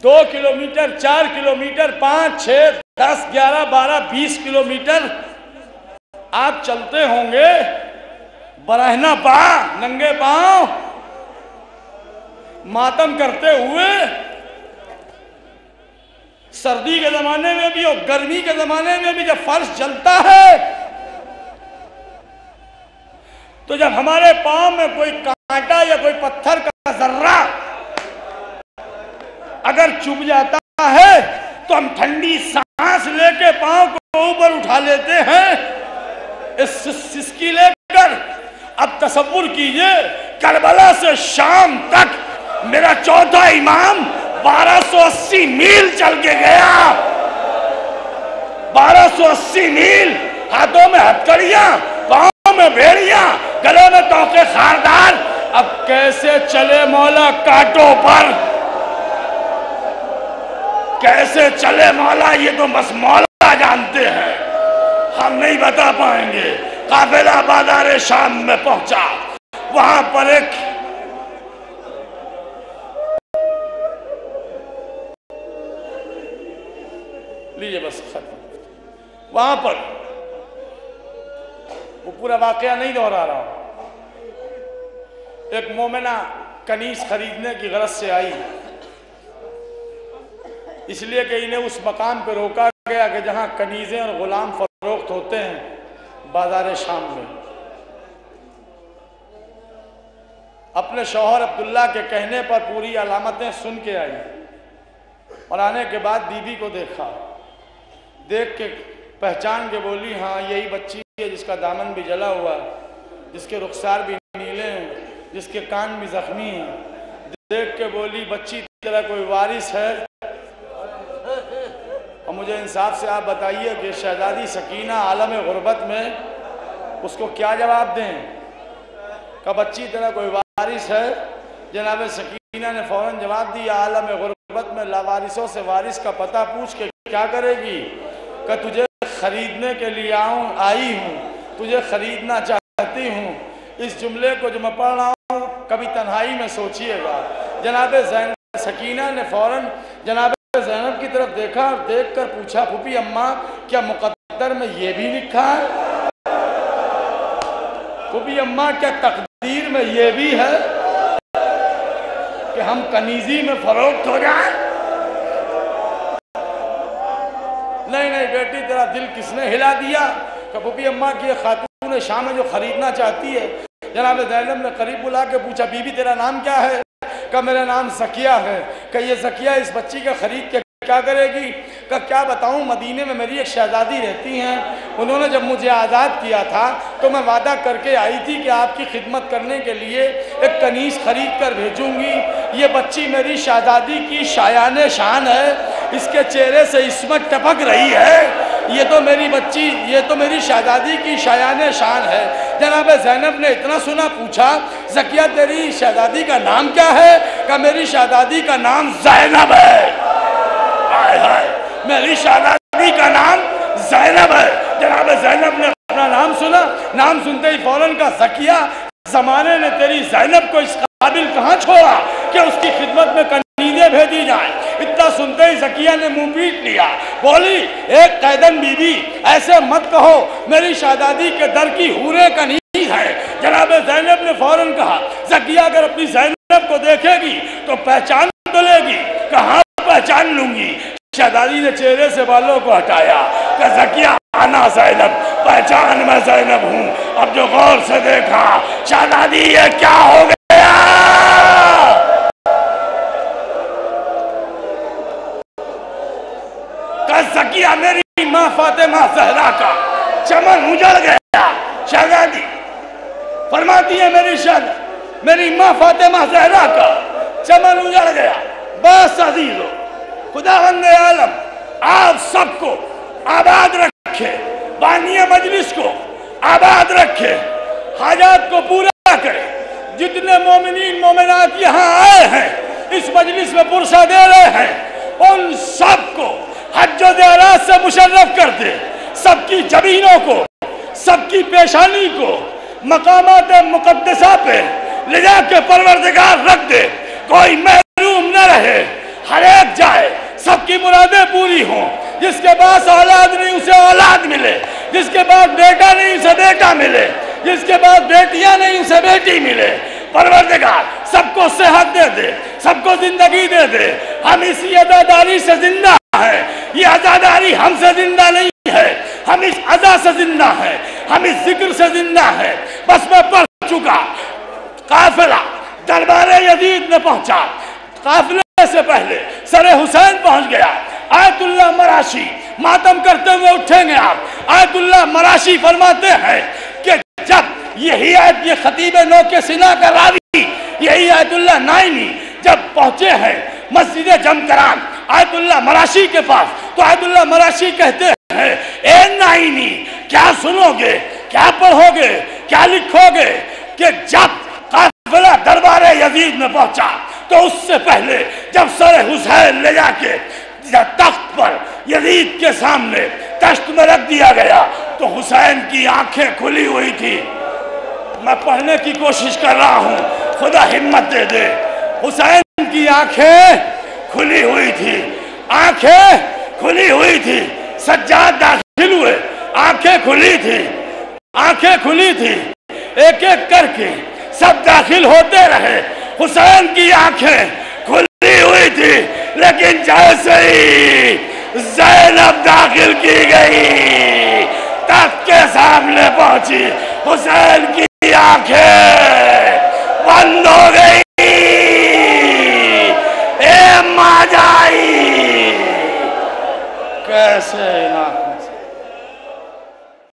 2 kilometre 4 kilometre 5 6 10 11 12 20 kilometre آپ چلتے ہوں گے برہنہ پاؤں ننگے پاؤں ماتم کرتے ہوئے، سردی کے زمانے میں بھی اور گرمی کے زمانے میں بھی جب فرش جلتا ہے تو جب ہمارے پاؤں میں کوئی کانٹا یا کوئی پتھر کا ذرہ اگر چبھ جاتا ہے تو ہم ٹھنڈی سانس لے کے پاؤں کو اوپر اٹھا لیتے ہیں اس سسکی لے کر۔ اب تصور کیجئے کربلا سے شام تک میرا چوتھا امام 1280 میل چل کے گیا، 1280 میل، ہاتھوں میں ہتھکڑیاں، پاؤں میں بھیڑیاں، گلوں میں توقے خاردار۔ اب کیسے چلے مولا کانٹوں پر، کیسے چلے مولا یہ تو بس مولا جانتے ہیں، ہم نہیں بتا پائیں گے۔ قافلہ بازار شام میں پہنچا، وہاں پر ایک لیجئے بس ختم، وہاں پر وہ پورا واقعہ نہیں دہرا رہا ہوں، ایک مومنہ کنیز خریدنے کی غرض سے آئی، اس لیے کہ انہیں اس مقام پہ روکا گیا کہ جہاں کنیزیں اور غلام فروخت ہوتے ہیں بازار شام میں۔ اپنے شوہر عبداللہ کے کہنے پر پوری علامتیں سن کے آئی اور آنے کے بعد بی بی کو دیکھا، دیکھ کے پہچان کے بولی ہاں یہی بچی ہے جس کا دامن بھی جلا ہوا ہے، جس کے رخسار بھی نیلے ہیں، جس کے کان بھی زخمی ہیں۔ دیکھ کے بولی بچی تیرا کوئی وارث ہے؟ اور مجھے انصاف سے آپ بتائیے کہ شہزادی سکینہ عالم غربت میں اس کو کیا جواب دیں کہ بچی تیرا کوئی وارث ہے؟ جناب سکینہ نے فوراً جواب دیا عالم غربت میں لاوارثوں سے وارث کا پتہ پوچھ کے کیا کرے گی کہ تجھے خریدنے کے لیے آئی ہوں، تجھے خریدنا چاہتی ہوں۔ اس جملے کو جو میں پڑھ رہا ہوں کبھی تنہائی میں سوچئے گا۔ جناب سکینہ نے فوراً جناب زینب کی طرف دیکھا اور دیکھ کر پوچھا پھوپھی اماں کیا مقدر میں یہ بھی لکھا ہے؟ پھوپھی اماں کیا تقدیر میں یہ بھی ہے کہ ہم کنیزی میں فروخت ہو جائیں؟ نہیں بیٹی تیرا دل کس نے ہلا دیا کہ پھوپھی اماں کی یہ خاتون شام ہے جو خریدنا چاہتی ہے۔ جناب زینب نے قریب بلا کے پوچھا بی بی تیرا نام کیا ہے؟ کہ میرا نام زکیہ ہے۔ کہ یہ زکیہ اس بچی کا خرید کے کیا کرے گی؟ کہ کیا بتاؤں مدینے میں میری ایک شہزادی رہتی ہیں، انہوں نے جب مجھے آزاد کیا تھا تو میں وعدہ کر کے آئی تھی کہ آپ کی خدمت کرنے کے لیے ایک کنیز خرید کر بھیجوں گی۔ یہ بچی میری شہزادی کی شایان شان ہے، اس کے چہرے سے عصمت ٹپک رہی ہے، یہ تو میری بچی، یہ تو میری شہزادی کی شایان شان ہے۔ جناب زینب نے اتنا سنا پوچھا زکیہ تیری شہزادی کا نام کیا ہے؟ کہ میری شہزادی کا نام زینب ہے۔ ہائے ہائے میری شہزادی کا نام زینب ہے۔ جناب زینب نے اپنا نام سنا، نام سنتے ہی فوراً کا زکیہ زمانے نے تیری زینب کو اس قابل کہاں چھوڑا کہ اس کی خدمت میں کنیزیں بھیجی جائیں۔ اتنا سنتے ہی زکیہ نے منہ پیٹ لیا، بولی ایک قیدن بی بی ایسے مت کہو، میری شہزادی کے در کی حوریں کنیز ہے۔ جناب زینب نے فوراً کہا زکیہ اگر اپنی زینب کو دیکھے گی تو پہچان تو لے گی؟ کہاں پہچان لوں گی؟ شہزادی نے چہرے سے بالوں کو ہٹایا کہ زکیہ آنا زینب، پہچان میں زینب ہوں۔ اب جو غور سے دیکھا شہزادی یہ کیا ہو گیا؟ کہ زکیہ میری ماں فاطمہ زہرا کا چمن اجڑ گیا۔ شہزادی فرماتی ہے میری ماں فاطمہ زہرا کا چمن اجڑ گیا۔ بس عزیزو خداوند عالم آپ سب کو آباد رکھے، بانی مجلس کو آباد رکھے، حاجات کو پورا کرے۔ جتنے مومنین مومنات یہاں آئے ہیں اس مجلس میں پرسہ دے رہے ہیں، ان سب کو حج و زیارات سے مشرف کر دے، سب کی جبینوں کو، سب کی پیشانی کو مقامات مقدسہ پہ لے جا کے پروردگار رکھ دے، کوئی محروم نہ رہے، ہر ایک لگ جائے, سب کی مرادیں پوری ہوں. جس کے پاس اولاد نہیں اسے اولاد ملے, جس کے پاس بیٹا نہیں اسے بیٹا ملے, جس کے پاس بیٹیاں نہیں اسے بیٹی ملے. پروردگار سب کو صحت دے دے, سب کو زندگی دے دے. ہم اسی عزاداری سے زندہ ہیں, یہ عزاداری ہم سے زندہ نہیں ہے, ہم اس عزا سے زندہ ہیں, ہم اس ذکر سے زندہ ہیں. بس میں پڑھ چکا. قافلہ دربار یزید میں پہنچا, قافلے سے پہلے سر حسین پہنچ گیا. آیت اللہ مراشی ماتم کرتے ہوئے اٹھیں گے آپ. آیت اللہ مراشی فرماتے ہیں کہ جب یہی آیت, یہ خطیب نو کے سنا کا راوی یہی آیت اللہ نائنی جب پہنچے ہیں مسجد جمکران آیت اللہ مراشی کے پاس, تو آیت اللہ مراشی کہتے ہیں اے نائنی کیا سنو گے, کیا پڑھو گے, کیا لکھو گے کہ جب قافلہ دربار یزید میں پہنچا تو اس سے پہلے جب سر حسین لے جا کے تخت پر یزید کے سامنے تشت میں رکھ دیا گیا تو حسین کی آنکھیں کھلی ہوئی تھی. میں پڑھنے کی کوشش کر رہا ہوں, خدا ہمت دے دے. حسین کی آنکھیں کھلی ہوئی تھی, آنکھیں کھلی ہوئی تھی. سجاد داخل ہوئے, آنکھیں کھلی تھی, آنکھیں کھلی تھی. ایک ایک کر کے سب داخل ہوتے رہے. حسین کی آنکھیں کھلی ہوئی تھی, لیکن جیسے ہی زینب داخل کی گئی تخت کے سامنے پہنچی, حسین کی آنکھیں بند ہو گئی. اے ماں جائی, کیسے